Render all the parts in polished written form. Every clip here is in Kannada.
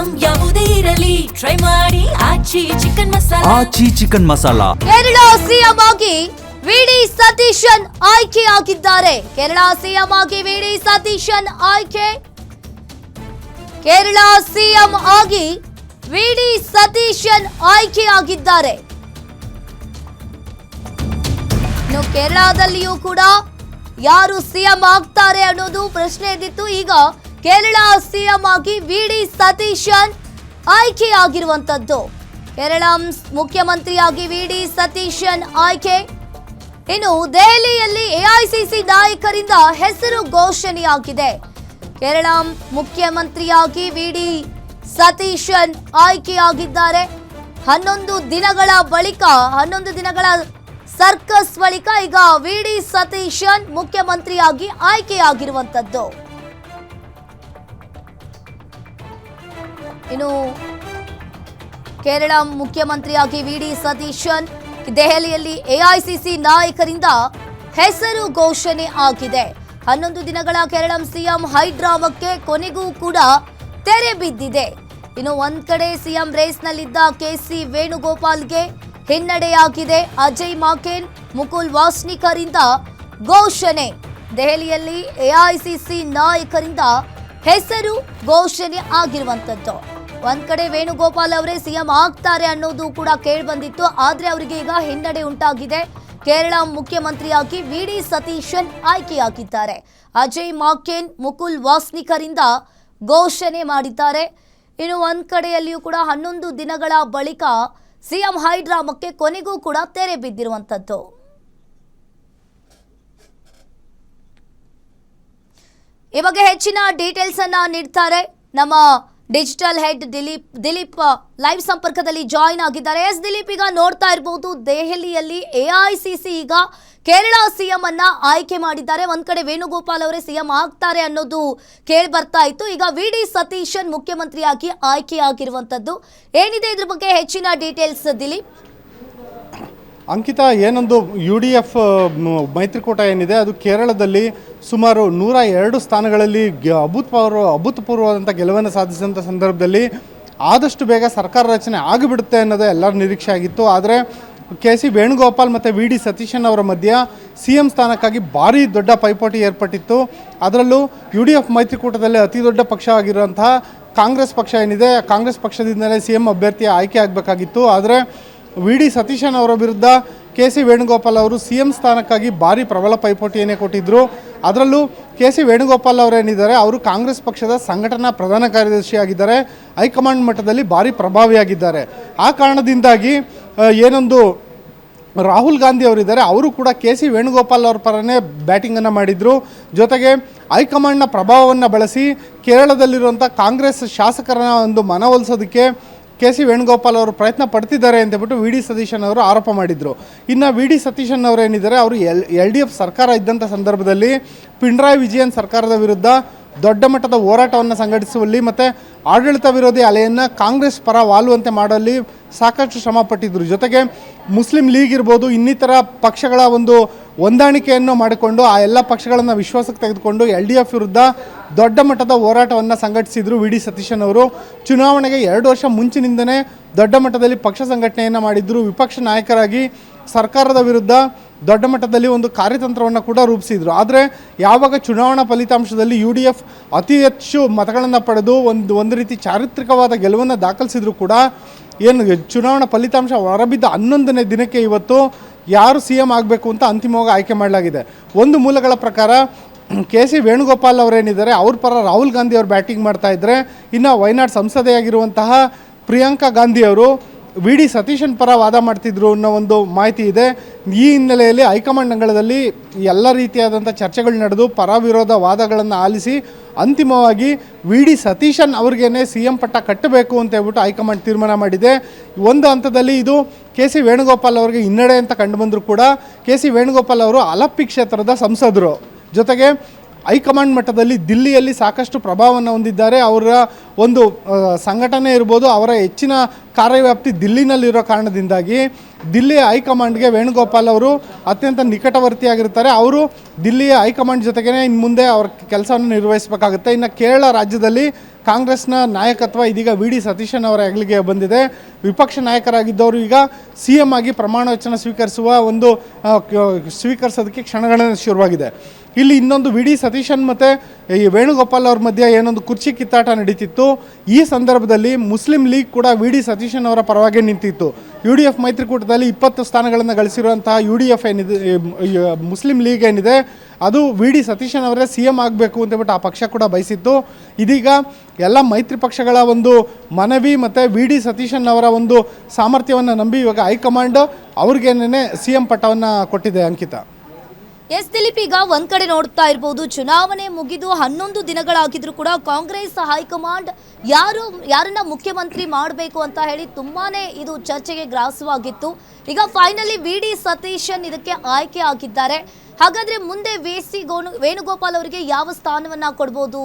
ಐಟಂ ಯಾವುದೇ ಇರಲಿ ಟ್ರೈ ಮಾಡಿ ಆಚಿ ಚಿಕನ್ ಮಸಾಲಾ. ಕೇರಳ ಸಿಎಂ ಆಗಿ ವಿಡಿ ಸತೀಶನ್ ಆಯ್ಕೆಯಾಗಿದ್ದಾರೆ. ಕೇರಳ ಸಿಎಂ ಆಗಿ ವಿಡಿ ಸತೀಶನ್ ಆಯ್ಕೆ. ಕೇರಳ ಸಿಎಂ ಆಗಿ ವಿಡಿ ಸತೀಶನ್ ಆಯ್ಕೆಯಾಗಿದ್ದಾರೆ. ಇನ್ನು ಕೇರಳದಲ್ಲಿಯೂ ಕೂಡ ಯಾರು ಸಿಎಂ ಆಗ್ತಾರೆ ಅನ್ನೋದು ಪ್ರಶ್ನೆ ಇದ್ದಿತ್ತು. ಈಗ ಕೇರಳ ಸಿಎಂ ಆಗಿ ವಿಡಿ ಸತೀಶನ್ ಆಯ್ಕೆಯಾಗಿರುವಂತದ್ದು. ಕೇರಳ ಮುಖ್ಯಮಂತ್ರಿಯಾಗಿ ವಿಡಿ ಸತೀಶನ್ ಆಯ್ಕೆ. ಇನ್ನು ದೆಹಲಿಯಲ್ಲಿ ಎಐಸಿಸಿ ನಾಯಕರಿಂದ ಹೆಸರು ಘೋಷಣೆಯಾಗಿದೆ. ಕೇರಳ ಮುಖ್ಯಮಂತ್ರಿಯಾಗಿ ವಿಡಿ ಸತೀಶನ್ ಆಯ್ಕೆಯಾಗಿದ್ದಾರೆ. 11 ದಿನಗಳ ಸರ್ಕಸ್ ಬಳಿಕ ಈಗ ವಿಡಿ ಸತೀಶನ್ ಮುಖ್ಯಮಂತ್ರಿಯಾಗಿ ಆಯ್ಕೆಯಾಗಿರುವಂತದ್ದು. ಇನ್ನು ಕೇರಳ ಮುಖ್ಯಮಂತ್ರಿಯಾಗಿ ವಿಡಿ ಸತೀಶನ್ ದೆಹಲಿಯಲ್ಲಿ ಎಐಸಿಸಿ ನಾಯಕರಿಂದ ಹೆಸರು ಘೋಷಣೆ ಆಗಿದೆ. 11 ದಿನಗಳ ಕೇರಳ ಸಿಎಂ ಹೈಡ್ರಾಮಕ್ಕೆ ಕೊನೆಗೂ ಕೂಡ ತೆರೆ ಬಿದ್ದಿದೆ. ಇನ್ನು ಒಂದ್ ಕಡೆ ಸಿಎಂ ರೇಸ್ನಲ್ಲಿದ್ದ ಕೆಸಿ ವೇಣುಗೋಪಾಲ್ಗೆ ಹಿನ್ನಡೆಯಾಗಿದೆ. ಅಜಯ್ ಮಾಕೆನ್, ಮುಕುಲ್ ವಾಸ್ನಿಕರಿಂದ ಘೋಷಣೆ. ದೆಹಲಿಯಲ್ಲಿ ಎಐಸಿಸಿ ನಾಯಕರಿಂದ ಹೆಸರು ಘೋಷಣೆ ಆಗಿರುವಂತದ್ದು. ಒಂದ್ ಕಡೆ ವೇಣುಗೋಪಾಲ್ ಅವರೇ ಸಿಎಂ ಆಗ್ತಾರೆ ಅನ್ನೋದು ಕೂಡ ಕೇಳಿ ಬಂದಿತ್ತು. ಆದ್ರೆ ಅವರಿಗೆ ಈಗ ಹಿನ್ನಡೆ ಉಂಟಾಗಿದೆ. ಕೇರಳ ಮುಖ್ಯಮಂತ್ರಿಯಾಗಿ ವಿಡಿ ಸತೀಶನ್ ಆಯ್ಕೆಯಾಗಿದ್ದಾರೆ. ಅಜಯ್ ಮಾಕೆನ್, ಮುಕುಲ್ ವಾಸ್ನಿಕರಿಂದ ಘೋಷಣೆ ಮಾಡಿದ್ದಾರೆ. ಇನ್ನು ಒಂದ್ ಕಡೆಯಲ್ಲಿಯೂ ಕೂಡ 11 ದಿನಗಳ ಬಳಿಕ ಸಿಎಂ ಹೈಡ್ರಾಮಕ್ಕೆ ಕೊನೆಗೂ ಕೂಡ ತೆರೆ ಬಿದ್ದಿರುವಂತದ್ದು. ಈ ಬಗ್ಗೆ ಹೆಚ್ಚಿನ ಡೀಟೇಲ್ಸ್ ಅನ್ನ ನೀಡ್ತಾರೆ ನಮ್ಮ ಡಿಜಿಟಲ್ ಹೆಡ್ ದಿಲೀಪ್ ಲೈವ್ ಸಂಪರ್ಕದಲ್ಲಿ ಜಾಯಿನ್ ಆಗಿದ್ದಾರೆ. ಎಸ್ ದಿಲೀಪ್, ಈಗ ನೋಡ್ತಾ ಇರಬಹುದು ದೆಹಲಿಯಲ್ಲಿ ಎಐಸಿಸಿ ಈಗ ಕೇರಳ ಸಿಎಂ ಅನ್ನ ಆಯ್ಕೆ ಮಾಡಿದ್ದಾರೆ. ಒಂದ್ ಕಡೆ ವೇಣುಗೋಪಾಲ್ ಅವರೇ ಸಿಎಂ ಆಗ್ತಾರೆ ಅನ್ನೋದು ಕೇಳಿ ಬರ್ತಾ ಇತ್ತು. ಈಗ ವಿಡಿ ಸತೀಶನ್ ಮುಖ್ಯಮಂತ್ರಿಯಾಗಿ ಆಯ್ಕೆಯಾಗಿರುವಂತದ್ದು. ಏನಿದೆ ಇದ್ರ ಬಗ್ಗೆ ಹೆಚ್ಚಿನ ಡೀಟೇಲ್ಸ್ ದಿಲೀಪ್? ಅಂಕಿತಾ, ಏನೊಂದು UDF ಮೈತ್ರಿಕೂಟ ಏನಿದೆ ಅದು ಕೇರಳದಲ್ಲಿ ಸುಮಾರು 102 ಸ್ಥಾನಗಳಲ್ಲಿ ಅಭೂತಪೂರ್ವವಾದಂಥ ಗೆಲುವನ್ನು ಸಾಧಿಸಿದಂಥ ಸಂದರ್ಭದಲ್ಲಿ ಆದಷ್ಟು ಬೇಗ ಸರ್ಕಾರ ರಚನೆ ಆಗಿಬಿಡುತ್ತೆ ಅನ್ನೋದೇ ಎಲ್ಲರ ನಿರೀಕ್ಷೆ ಆಗಿತ್ತು. ಆದರೆ ಕೆಸಿ ವೇಣುಗೋಪಾಲ್ ಮತ್ತು ವಿಡಿ ಸತೀಶನ್ ಅವರ ಮಧ್ಯೆ ಸಿಎಂ ಸ್ಥಾನಕ್ಕಾಗಿ ಭಾರಿ ದೊಡ್ಡ ಪೈಪೋಟಿ ಏರ್ಪಟ್ಟಿತ್ತು. ಅದರಲ್ಲೂ UDF ಮೈತ್ರಿಕೂಟದಲ್ಲಿ ಅತಿ ದೊಡ್ಡ ಪಕ್ಷ ಆಗಿರುವಂತಹ ಕಾಂಗ್ರೆಸ್ ಪಕ್ಷ ಏನಿದೆ, ಕಾಂಗ್ರೆಸ್ ಪಕ್ಷದಿಂದಲೇ ಸಿಎಂ ಅಭ್ಯರ್ಥಿ ಆಯ್ಕೆ ಆಗಬೇಕಾಗಿತ್ತು. ಆದರೆ ವಿಡಿ ಸತೀಶನ್ ಅವರ ವಿರುದ್ಧ ಕೆಸಿ ವೇಣುಗೋಪಾಲ್ ಅವರು ಸಿಎಂ ಸ್ಥಾನಕ್ಕಾಗಿ ಭಾರಿ ಪ್ರಬಲ ಪೈಪೋಟಿಯನ್ನೇ ಕೊಟ್ಟಿದ್ದರು. ಅದರಲ್ಲೂ ಕೆಸಿ ವೇಣುಗೋಪಾಲ್ ಅವರೇನಿದ್ದಾರೆ ಅವರು ಕಾಂಗ್ರೆಸ್ ಪಕ್ಷದ ಸಂಘಟನಾ ಪ್ರಧಾನ ಕಾರ್ಯದರ್ಶಿಯಾಗಿದ್ದಾರೆ. ಹೈಕಮಾಂಡ್ ಮಟ್ಟದಲ್ಲಿ ಭಾರಿ ಪ್ರಭಾವಿಯಾಗಿದ್ದಾರೆ. ಆ ಕಾರಣದಿಂದಾಗಿ ಏನೊಂದು ರಾಹುಲ್ ಗಾಂಧಿ ಅವರಿದ್ದಾರೆ, ಅವರು ಕೂಡ ಕೆಸಿ ವೇಣುಗೋಪಾಲ್ ಅವ್ರ ಪರನೇ ಬ್ಯಾಟಿಂಗನ್ನು ಮಾಡಿದರು. ಜೊತೆಗೆ ಹೈಕಮಾಂಡ್ನ ಪ್ರಭಾವವನ್ನು ಬಳಸಿ ಕೇರಳದಲ್ಲಿರುವಂಥ ಕಾಂಗ್ರೆಸ್ ಶಾಸಕರನ್ನ ಒಂದು ಮನವೊಲಿಸೋದಕ್ಕೆ ಕೆಸಿ ವೇಣುಗೋಪಾಲ್ ಅವರು ಪ್ರಯತ್ನ ಪಡ್ತಿದ್ದಾರೆ ಅಂತೇಳ್ಬಿಟ್ಟು ವಿಡಿ ಸತೀಶನ್ ಅವರು ಆರೋಪ ಮಾಡಿದರು. ಇನ್ನು ವಿಡಿ ಸತೀಶನ್ ಅವರು ಏನಿದ್ದಾರೆ ಅವರು LDF ಸರ್ಕಾರ ಇದ್ದಂಥ ಸಂದರ್ಭದಲ್ಲಿ ಪಿಣರಾಯಿ ವಿಜಯನ್ ಸರ್ಕಾರದ ವಿರುದ್ಧ ದೊಡ್ಡ ಮಟ್ಟದ ಹೋರಾಟವನ್ನು ಸಂಘಟಿಸುವಲ್ಲಿ ಮತ್ತು ಆಡಳಿತ ವಿರೋಧಿ ಅಲೆಯನ್ನು ಕಾಂಗ್ರೆಸ್ ಪರ ವಾಲುವಂತೆ ಮಾಡುವಲ್ಲಿ ಸಾಕಷ್ಟು ಶ್ರಮ ಪಟ್ಟಿದ್ದರು. ಜೊತೆಗೆ ಮುಸ್ಲಿಂ ಲೀಗ್ ಇರ್ಬೋದು, ಇನ್ನಿತರ ಪಕ್ಷಗಳ ಒಂದು ಹೊಂದಾಣಿಕೆಯನ್ನು ಮಾಡಿಕೊಂಡು ಆ ಎಲ್ಲ ಪಕ್ಷಗಳನ್ನು ವಿಶ್ವಾಸಕ್ಕೆ ತೆಗೆದುಕೊಂಡು LDF ವಿರುದ್ಧ ದೊಡ್ಡ ಮಟ್ಟದ ಹೋರಾಟವನ್ನು ಸಂಘಟಿಸಿದರು ವಿಡಿ ಸತೀಶನ್ ಅವರು. ಚುನಾವಣೆಗೆ 2 ವರ್ಷ ಮುಂಚಿನಿಂದಲೇ ದೊಡ್ಡ ಮಟ್ಟದಲ್ಲಿ ಪಕ್ಷ ಸಂಘಟನೆಯನ್ನು ಮಾಡಿದ್ರು. ವಿಪಕ್ಷ ನಾಯಕರಾಗಿ ಸರ್ಕಾರದ ವಿರುದ್ಧ ದೊಡ್ಡ ಮಟ್ಟದಲ್ಲಿ ಒಂದು ಕಾರ್ಯತಂತ್ರವನ್ನು ಕೂಡ ರೂಪಿಸಿದರು. ಆದರೆ ಯಾವಾಗ ಚುನಾವಣಾ ಫಲಿತಾಂಶದಲ್ಲಿ UDF ಅತಿ ಹೆಚ್ಚು ಮತಗಳನ್ನು ಪಡೆದು ಒಂದು ರೀತಿ ಚಾರಿತ್ರಿಕವಾದ ಗೆಲುವನ್ನು ದಾಖಲಿಸಿದ್ರು ಕೂಡ ಏನು ಚುನಾವಣಾ ಫಲಿತಾಂಶ ಹೊರಬಿದ್ದ 11ನೇ ದಿನಕ್ಕೆ ಇವತ್ತು ಯಾರು ಸಿಎಂ ಆಗಬೇಕು ಅಂತ ಅಂತಿಮವಾಗಿ ಆಯ್ಕೆ ಮಾಡಲಾಗಿದೆ. ಒಂದು ಮೂಲಗಳ ಪ್ರಕಾರ ಕೆಸಿ ವೇಣುಗೋಪಾಲ್ ಅವರೇನಿದ್ದಾರೆ ಅವ್ರ ಪರ ರಾಹುಲ್ ಗಾಂಧಿ ಅವರು ಬ್ಯಾಟಿಂಗ್ ಮಾಡ್ತಾ ಇದ್ದರೆ, ಇನ್ನು ವಯನಾಡ್ ಸಂಸದೆಯಾಗಿರುವಂತಹ ಪ್ರಿಯಾಂಕಾ ಗಾಂಧಿ ಅವರು ವಿಡಿ ಸತೀಶನ್ ಪರ ವಾದ ಮಾಡ್ತಿದ್ರು ಅನ್ನೋ ಒಂದು ಮಾಹಿತಿ ಇದೆ. ಈ ಹಿನ್ನೆಲೆಯಲ್ಲಿ ಹೈಕಮಾಂಡ್ ಅಂಗಳದಲ್ಲಿ ಎಲ್ಲ ರೀತಿಯಾದಂಥ ಚರ್ಚೆಗಳು ನಡೆದು ಪರ ವಿರೋಧ ವಾದಗಳನ್ನು ಆಲಿಸಿ ಅಂತಿಮವಾಗಿ ವಿಡಿ ಸತೀಶನ್ ಅವ್ರಿಗೇನೆ ಸಿಎಂ ಪಟ್ಟ ಕಟ್ಟಬೇಕು ಅಂತ ಹೇಳ್ಬಿಟ್ಟು ಹೈಕಮಾಂಡ್ ತೀರ್ಮಾನ ಮಾಡಿದೆ. ಒಂದು ಹಂತದಲ್ಲಿ ಇದು ಕೆಸಿ ವೇಣುಗೋಪಾಲ್ ಅವರಿಗೆ ಹಿನ್ನಡೆ ಅಂತ ಕಂಡುಬಂದರೂ ಕೂಡ ಕೆಸಿ ವೇಣುಗೋಪಾಲ್ ಅವರು ಅಲಪ್ಪಿ ಕ್ಷೇತ್ರದ ಸಂಸದರು. ಜೊತೆಗೆ ಹೈಕಮಾಂಡ್ ಮಟ್ಟದಲ್ಲಿ ದಿಲ್ಲಿಯಲ್ಲಿ ಸಾಕಷ್ಟು ಪ್ರಭಾವವನ್ನು ಹೊಂದಿದ್ದಾರೆ. ಅವರ ಒಂದು ಸಂಘಟನೆ ಇರ್ಬೋದು, ಅವರ ಹೆಚ್ಚಿನ ಕಾರ್ಯವ್ಯಾಪ್ತಿ ದಿಲ್ಲಿನಲ್ಲಿರೋ ಕಾರಣದಿಂದಾಗಿ ದಿಲ್ಲಿಯ ಹೈಕಮಾಂಡ್ಗೆ ವೇಣುಗೋಪಾಲ್ ಅವರು ಅತ್ಯಂತ ನಿಕಟವರ್ತಿಯಾಗಿರ್ತಾರೆ. ಅವರು ದಿಲ್ಲಿಯ ಹೈಕಮಾಂಡ್ ಜೊತೆಗೇ ಇನ್ನು ಮುಂದೆ ಅವ್ರ ಕೆಲಸವನ್ನು ನಿರ್ವಹಿಸಬೇಕಾಗುತ್ತೆ. ಇನ್ನು ಕೇರಳ ರಾಜ್ಯದಲ್ಲಿ ಕಾಂಗ್ರೆಸ್ನ ನಾಯಕತ್ವ ಇದೀಗ ವಿ ಡಿ ಸತೀಶನ್ ಅವರ ಹೆಗಲಿಗೆ ಬಂದಿದೆ. ವಿಪಕ್ಷ ನಾಯಕರಾಗಿದ್ದವರು ಈಗ ಸಿ ಎಂ ಆಗಿ ಪ್ರಮಾಣ ವಚನ ಸ್ವೀಕರಿಸೋದಕ್ಕೆ ಕ್ಷಣಗಣನೆ ಶುರುವಾಗಿದೆ. ಇಲ್ಲಿ ಇನ್ನೊಂದು ವಿ ಡಿ ಸತೀಶನ್ ಮತ್ತು ಈ ವೇಣುಗೋಪಾಲ್ ಅವ್ರ ಮಧ್ಯೆ ಏನೊಂದು ಕುರ್ಚಿ ಕಿತ್ತಾಟ ನಡೀತಿತ್ತು. ಈ ಸಂದರ್ಭದಲ್ಲಿ ಮುಸ್ಲಿಂ ಲೀಗ್ ಕೂಡ ವಿ ಡಿ ಸತೀಶನ್ ಅವರ ಪರವಾಗಿ ನಿಂತಿತ್ತು. ಯು ಡಿ ಎಫ್ ಮೈತ್ರಿಕೂಟದಲ್ಲಿ 20 ಸ್ಥಾನಗಳನ್ನು ಗಳಿಸಿರುವಂತಹ ಯು ಡಿ ಎಫ್ ಏನಿದೆ, ಮುಸ್ಲಿಂ ಲೀಗ್ ಏನಿದೆ, ಅದು ವಿ ಡಿ ಸತೀಶನ್ ಅವರೇ ಸಿ ಎಂ ಆಗಬೇಕು ಅಂತೇಳ್ಬಿಟ್ಟು ಆ ಪಕ್ಷ ಕೂಡ ಬಯಸಿತ್ತು. ಇದೀಗ ಎಲ್ಲ ಮೈತ್ರಿ ಪಕ್ಷಗಳ ಒಂದು ಮನವಿ ಮತ್ತು ವಿ ಡಿ ಸತೀಶನ್ ಅವರ ಒಂದು ಸಾಮರ್ಥ್ಯವನ್ನು ನಂಬಿ ಇವಾಗ ಹೈಕಮಾಂಡ್ ಅವ್ರಿಗೇನೇ ಸಿ ಎಂ ಪಟ್ಟವನ್ನು ಕೊಟ್ಟಿದೆ. ಅಂಕಿತಾ. ಎಸ್ ದಿಲೀಪ್, ಈಗ ಒಂದ್ ಕಡೆ ನೋಡ್ತಾ ಇರಬಹುದು, ಚುನಾವಣೆ ಮುಗಿದು 11 ದಿನಗಳಾಗಿದ್ರು ಕೂಡ ಕಾಂಗ್ರೆಸ್ ಹೈಕಮಾಂಡ್ ಯಾರನ್ನ ಮುಖ್ಯಮಂತ್ರಿ ಮಾಡಬೇಕು ಅಂತ ಹೇಳಿ ತುಂಬಾನೇ ಇದು ಚರ್ಚೆಗೆ ಗ್ರಾಸವಾಗಿತ್ತು. ಈಗ ಫೈನಲಿ ವಿ ಡಿ ಸತೀಶನ್ ಇದಕ್ಕೆ ಆಯ್ಕೆ ಆಗಿದ್ದಾರೆ. ಹಾಗಾದ್ರೆ ಮುಂದೆ ವೇಣುಗೋಪಾಲ್ ಅವರಿಗೆ ಯಾವ ಸ್ಥಾನವನ್ನ ಕೊಡಬಹುದು,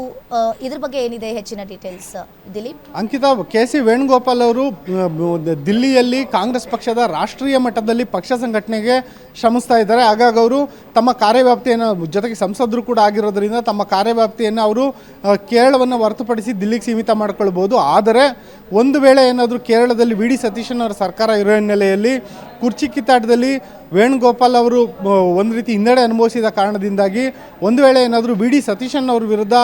ಇದ್ರ ಬಗ್ಗೆ ಏನಿದೆ ಹೆಚ್ಚಿನ details Dileep? Ankita, K C Venugopal ಅವರು ದಿಲ್ಲಿಯಲ್ಲಿ ಕಾಂಗ್ರೆಸ್ ಪಕ್ಷದ ರಾಷ್ಟ್ರೀಯ ಮಟ್ಟದಲ್ಲಿ ಪಕ್ಷ ಸಂಘಟನೆಗೆ ಶ್ರಮಿಸ್ತಾ ಇದ್ದಾರೆ. ಹಾಗಾಗಿ ಅವರು ತಮ್ಮ ಕಾರ್ಯವ್ಯಾಪ್ತಿಯನ್ನು, ಜೊತೆಗೆ ಸಂಸದರು ಕೂಡ ಆಗಿರೋದ್ರಿಂದ ತಮ್ಮ ಕಾರ್ಯವ್ಯಾಪ್ತಿಯನ್ನು ಅವರು ಕೇರಳವನ್ನು ಹೊರತುಪಡಿಸಿ ದಿಲ್ಲಿಗೆ ಸೀಮಿತ ಮಾಡಿಕೊಳ್ಬೋದು. ಆದರೆ ಒಂದು ವೇಳೆ ಏನಾದರೂ ಕೇರಳದಲ್ಲಿ ವಿ ಡಿ ಸತೀಶನ್ ಅವರ ಸರ್ಕಾರ ಇರೋ ಹಿನ್ನೆಲೆಯಲ್ಲಿ ಕುರ್ಚಿ ಕಿತ್ತಾಟದಲ್ಲಿ ವೇಣುಗೋಪಾಲ್ ಅವರು ಒಂದು ರೀತಿ ಹಿನ್ನಡೆ ಅನುಭವಿಸಿದ ಕಾರಣದಿಂದಾಗಿ ಒಂದು ವೇಳೆ ಏನಾದರೂ ವಿ ಡಿ ಸತೀಶನ್ ಅವ್ರ ವಿರುದ್ಧ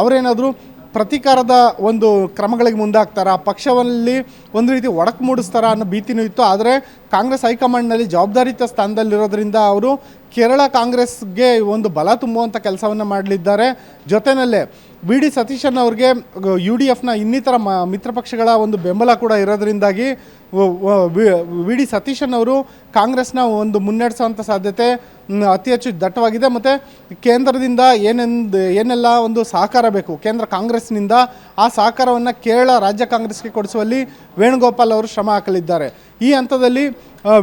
ಅವರೇನಾದರೂ ಪ್ರತೀಕಾರದ ಒಂದು ಕ್ರಮಗಳಿಗೆ ಮುಂದಾಗ್ತಾರಾ, ಪಕ್ಷದಲ್ಲಿ ಒಂದು ರೀತಿ ಒಡಕು ಮೂಡಿಸ್ತಾರ ಅನ್ನೋ ಭೀತಿನೂ ಇತ್ತು. ಆದರೆ ಕಾಂಗ್ರೆಸ್ ಹೈಕಮಾಂಡ್ನಲ್ಲಿ ಜವಾಬ್ದಾರಿಯುತ ಸ್ಥಾನದಲ್ಲಿರೋದ್ರಿಂದ ಅವರು ಕೇರಳ ಕಾಂಗ್ರೆಸ್ಗೆ ಒಂದು ಬಲ ತುಂಬುವಂಥ ಕೆಲಸವನ್ನು ಮಾಡಲಿದ್ದಾರೆ. ಜೊತೆಯಲ್ಲೇ ವಿ ಡಿ ಸತೀಶನ್ ಅವ್ರಿಗೆ ಯು ಡಿ ಎಫ್ನ ಇನ್ನಿತರ ಮಿತ್ರ ಪಕ್ಷಗಳ ಒಂದು ಬೆಂಬಲ ಕೂಡ ಇರೋದ್ರಿಂದಾಗಿ ವಿ ಡಿ ಸತೀಶನ್ ಅವರು ಕಾಂಗ್ರೆಸ್ನ ಒಂದು ಮುನ್ನಡೆಸುವಂಥ ಸಾಧ್ಯತೆ ಅತಿ ಹೆಚ್ಚು ದಟ್ಟವಾಗಿದೆ. ಮತ್ತು ಕೇಂದ್ರದಿಂದ ಏನೆಲ್ಲ ಒಂದು ಸಹಕಾರ ಬೇಕು ಕೇಂದ್ರ ಕಾಂಗ್ರೆಸ್ನಿಂದ, ಆ ಸಹಕಾರವನ್ನು ಕೇರಳ ರಾಜ್ಯ ಕಾಂಗ್ರೆಸ್ಗೆ ಕೊಡಿಸುವಲ್ಲಿ ವೇಣುಗೋಪಾಲ್ ಅವರು ಶ್ರಮ ಹಾಕಲಿದ್ದಾರೆ. ಈ ಹಂತದಲ್ಲಿ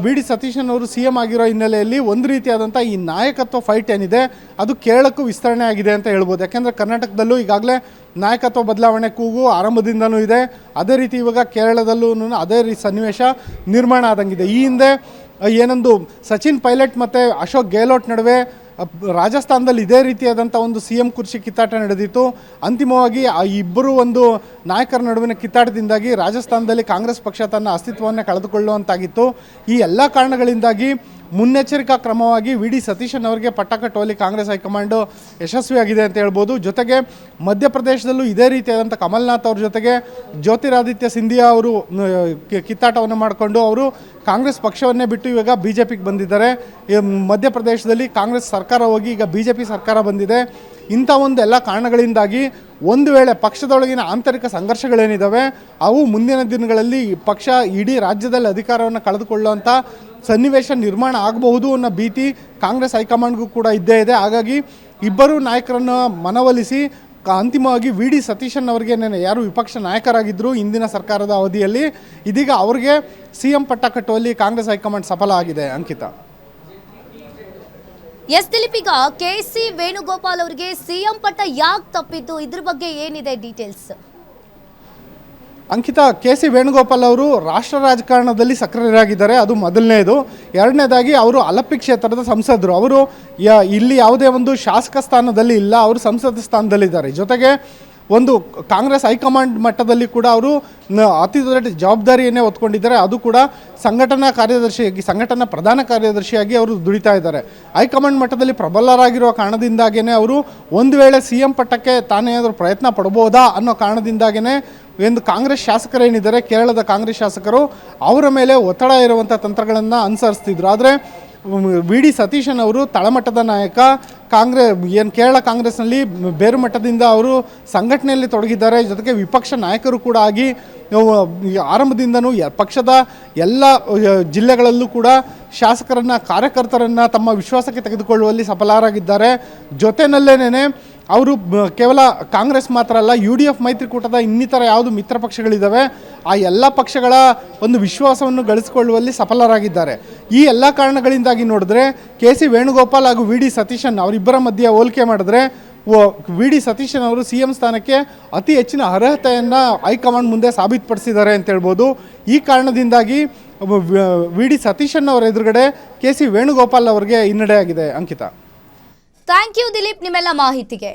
ವಿ ಡಿ ಸತೀಶನ್ ಅವರು ಸಿ ಎಂ ಆಗಿರೋ ಹಿನ್ನೆಲೆಯಲ್ಲಿ ಒಂದು ರೀತಿಯಾದಂಥ ಈ ನಾಯಕತ್ವ ಫೈಟ್ ಏನಿದೆ ಅದು ಕೇರಳಕ್ಕೂ ವಿಸ್ತರಣೆ ಆಗಿದೆ ಅಂತ ಹೇಳ್ಬೋದು. ಯಾಕೆಂದರೆ ಕರ್ನಾಟಕದಲ್ಲೂ ಈಗಾಗಲೇ ನಾಯಕತ್ವ ಬದಲಾವಣೆ ಕೂಗು ಆರಂಭದಿಂದನೂ ಇದೆ. ಅದೇ ರೀತಿ ಇವಾಗ ಕೇರಳದಲ್ಲೂ ಅದೇ ರೀತಿ ಸನ್ನಿವೇಶ ನಿರ್ಮಾಣ ಆದಂಗಿದೆ. ಈ ಹಿಂದೆ ಏನೊಂದು ಸಚಿನ್ ಪೈಲಟ್ ಮತ್ತು ಅಶೋಕ್ ಗೆಹ್ಲೋಟ್ ನಡುವೆ ರಾಜಸ್ಥಾನದಲ್ಲಿ ಇದೇ ರೀತಿಯಾದಂಥ ಒಂದು ಸಿ ಎಂ ಕುರ್ಚಿ ಕಿತ್ತಾಟ ನಡೆದಿತ್ತು. ಅಂತಿಮವಾಗಿ ಆ ಇಬ್ಬರು ಒಂದು ನಾಯಕರ ನಡುವಿನ ಕಿತ್ತಾಟದಿಂದಾಗಿ ರಾಜಸ್ಥಾನದಲ್ಲಿ ಕಾಂಗ್ರೆಸ್ ಪಕ್ಷ ತನ್ನ ಅಸ್ತಿತ್ವವನ್ನು ಕಳೆದುಕೊಳ್ಳುವಂತಾಗಿತ್ತು. ಈ ಎಲ್ಲ ಕಾರಣಗಳಿಂದಾಗಿ ಮುನ್ನೆಚ್ಚರಿಕಾ ಕ್ರಮವಾಗಿ ವಿ ಡಿ ಸತೀಶನ್ ಅವರಿಗೆ ಪಟ್ಟ ಕಟ್ಟುವಲ್ಲಿ ಕಾಂಗ್ರೆಸ್ ಹೈಕಮಾಂಡು ಯಶಸ್ವಿಯಾಗಿದೆ ಅಂತ ಹೇಳ್ಬೋದು. ಜೊತೆಗೆ ಮಧ್ಯಪ್ರದೇಶದಲ್ಲೂ ಇದೇ ರೀತಿಯಾದಂಥ ಕಮಲ್ನಾಥ್ ಅವ್ರ ಜೊತೆಗೆ ಜ್ಯೋತಿರಾದಿತ್ಯ ಸಿಂಧಿಯಾ ಅವರು ಕಿತ್ತಾಟವನ್ನು ಮಾಡಿಕೊಂಡು ಅವರು ಕಾಂಗ್ರೆಸ್ ಪಕ್ಷವನ್ನೇ ಬಿಟ್ಟು ಇವಾಗ ಬಿ ಜೆ ಪಿಗೆ ಬಂದಿದ್ದಾರೆ. ಮಧ್ಯಪ್ರದೇಶದಲ್ಲಿ ಕಾಂಗ್ರೆಸ್ ಸರ್ಕಾರ ಹೋಗಿ ಈಗ ಬಿ ಜೆ ಪಿ ಸರ್ಕಾರ ಬಂದಿದೆ. ಇಂಥ ಒಂದು ಎಲ್ಲ ಕಾರಣಗಳಿಂದಾಗಿ ಒಂದು ವೇಳೆ ಪಕ್ಷದೊಳಗಿನ ಆಂತರಿಕ ಸಂಘರ್ಷಗಳೇನಿದ್ದಾವೆ ಅವು ಮುಂದಿನ ದಿನಗಳಲ್ಲಿ ಪಕ್ಷ ಇಡೀ ರಾಜ್ಯದಲ್ಲಿ ಅಧಿಕಾರವನ್ನು ಕಳೆದುಕೊಳ್ಳುವಂಥ ಸನ್ನಿವೇಶ ನಿರ್ಮಾಣ ಆಗಬಹುದು ಅನ್ನೋ ಭೀತಿ ಕಾಂಗ್ರೆಸ್ ಹೈಕಮಾಂಡ್ಗೂ ಕೂಡ ಇದ್ದೇ ಇದೆ. ಹಾಗಾಗಿ ಇಬ್ಬರು ನಾಯಕರನ್ನು ಮನವೊಲಿಸಿ ಅಂತಿಮವಾಗಿ ವಿ ಡಿ ಸತೀಶನ್ ಅವರಿಗೆ ಯಾರು ವಿಪಕ್ಷ ನಾಯಕರಾಗಿದ್ದರು ಹಿಂದಿನ ಸರ್ಕಾರದ ಅವಧಿಯಲ್ಲಿ, ಇದೀಗ ಅವ್ರಿಗೆ ಸಿ ಎಂ ಪಟ್ಟ ಕಟ್ಟುವಲ್ಲಿ ಕಾಂಗ್ರೆಸ್ ಹೈಕಮಾಂಡ್ ಸಫಲ ಆಗಿದೆ. ಅಂಕಿತಾ. ಎಸ್ ದಿಲೀಪ್, ಈಗ ಕೆ ಸಿ ವೇಣುಗೋಪಾಲ್ ಅವರಿಗೆ ಸಿ ಎಂ ಪಟ್ಟ ಯಾಕೆ ತಪ್ಪಿದ್ದು, ಇದ್ರ ಬಗ್ಗೆ ಏನಿದೆ details? Ankita, K C Venugopal ಅವರು ರಾಷ್ಟ್ರ ರಾಜಕಾರಣದಲ್ಲಿ ಸಕ್ರಿಯರಾಗಿದ್ದಾರೆ, ಅದು ಮೊದಲನೇದು. ಎರಡನೇದಾಗಿ ಅವರು ಅಲಪ್ಪಿ ಕ್ಷೇತ್ರದ ಸಂಸದರು. ಅವರು ಇಲ್ಲಿ ಯಾವುದೇ ಒಂದು ಶಾಸಕ ಸ್ಥಾನದಲ್ಲಿ ಇಲ್ಲ, ಅವರು ಸಂಸದ ಸ್ಥಾನದಲ್ಲಿದ್ದಾರೆ. ಜೊತೆಗೆ ಒಂದು ಕಾಂಗ್ರೆಸ್ ಹೈಕಮಾಂಡ್ ಮಟ್ಟದಲ್ಲಿ ಕೂಡ ಅವರು ಅತಿ ದೊಡ್ಡ ಜವಾಬ್ದಾರಿಯನ್ನೇ ಹೊತ್ಕೊಂಡಿದ್ದಾರೆ. ಅದು ಕೂಡ ಸಂಘಟನಾ ಪ್ರಧಾನ ಕಾರ್ಯದರ್ಶಿಯಾಗಿ ಅವರು ದುಡಿತಾ ಇದ್ದಾರೆ. ಹೈಕಮಾಂಡ್ ಮಟ್ಟದಲ್ಲಿ ಪ್ರಬಲರಾಗಿರುವ ಕಾರಣದಿಂದಾಗೇ ಅವರು ಒಂದು ವೇಳೆ ಸಿ ಎಂ ಪಟ್ಟಕ್ಕೆ ತಾನೇನಾದರೂ ಪ್ರಯತ್ನ ಪಡ್ಬೋದಾ ಅನ್ನೋ ಕಾರಣದಿಂದಾಗೇ ಒಂದು ಕಾಂಗ್ರೆಸ್ ಶಾಸಕರೇನಿದ್ದಾರೆ, ಕೇರಳದ ಕಾಂಗ್ರೆಸ್ ಶಾಸಕರು ಅವರ ಮೇಲೆ ಒತ್ತಡ ಇರುವಂಥ ತಂತ್ರಗಳನ್ನು ಅನುಸರಿಸ್ತಿದ್ರು. ಆದರೆ ವಿ ಡಿ ಸತೀಶನ್ ಅವರು ತಳಮಟ್ಟದ ನಾಯಕ, ಕೇರಳ ಕಾಂಗ್ರೆಸ್ನಲ್ಲಿ ಬೇರು ಮಟ್ಟದಿಂದ ಅವರು ಸಂಘಟನೆಯಲ್ಲಿ ತೊಡಗಿದ್ದಾರೆ. ಜೊತೆಗೆ ವಿಪಕ್ಷ ನಾಯಕರು ಕೂಡ ಆಗಿ ಆರಂಭದಿಂದನೂ ಪಕ್ಷದ ಎಲ್ಲ ಜಿಲ್ಲೆಗಳಲ್ಲೂ ಕೂಡ ಶಾಸಕರನ್ನು, ಕಾರ್ಯಕರ್ತರನ್ನು ತಮ್ಮ ವಿಶ್ವಾಸಕ್ಕೆ ತೆಗೆದುಕೊಳ್ಳುವಲ್ಲಿ ಸಫಲರಾಗಿದ್ದಾರೆ. ಜೊತೆಯಲ್ಲೇನೇ ಅವರು ಕೇವಲ ಕಾಂಗ್ರೆಸ್ ಮಾತ್ರ ಅಲ್ಲ, ಯು ಡಿ ಎಫ್ ಮೈತ್ರಿಕೂಟದ ಇನ್ನಿತರ ಯಾವುದು ಮಿತ್ರ ಪಕ್ಷಗಳಿದ್ದಾವೆ ಆ ಎಲ್ಲ ಪಕ್ಷಗಳ ಒಂದು ವಿಶ್ವಾಸವನ್ನು ಗಳಿಸಿಕೊಳ್ಳುವಲ್ಲಿ ಸಫಲರಾಗಿದ್ದಾರೆ. ಈ ಎಲ್ಲ ಕಾರಣಗಳಿಂದಾಗಿ ನೋಡಿದ್ರೆ ಕೆ ಸಿ ವೇಣುಗೋಪಾಲ್ ಹಾಗೂ ವಿ ಡಿ ಸತೀಶನ್ ಅವರಿಬ್ಬರ ಮಧ್ಯೆ ಹೋಲಿಕೆ ಮಾಡಿದ್ರೆ ವಿ ಡಿ ಸತೀಶನ್ ಅವರು ಸಿ ಎಂ ಸ್ಥಾನಕ್ಕೆ ಅತಿ ಹೆಚ್ಚಿನ ಅರ್ಹತೆಯನ್ನು ಹೈಕಮಾಂಡ್ ಮುಂದೆ ಸಾಬೀತುಪಡಿಸಿದ್ದಾರೆ ಅಂತ ಹೇಳ್ಬೋದು. ಈ ಕಾರಣದಿಂದಾಗಿ ವಿ ಡಿ ಸತೀಶನ್ ಅವರ ಎದುರುಗಡೆ ಕೆ ಸಿ ವೇಣುಗೋಪಾಲ್ ಅವರಿಗೆ ಹಿನ್ನಡೆ ಆಗಿದೆ. ಅಂಕಿತಾ. ಥ್ಯಾಂಕ್ ಯು ದಿಲೀಪ್, ನಿಮ್ಮೆಲ್ಲ ಮಾಹಿತಿಗೆ.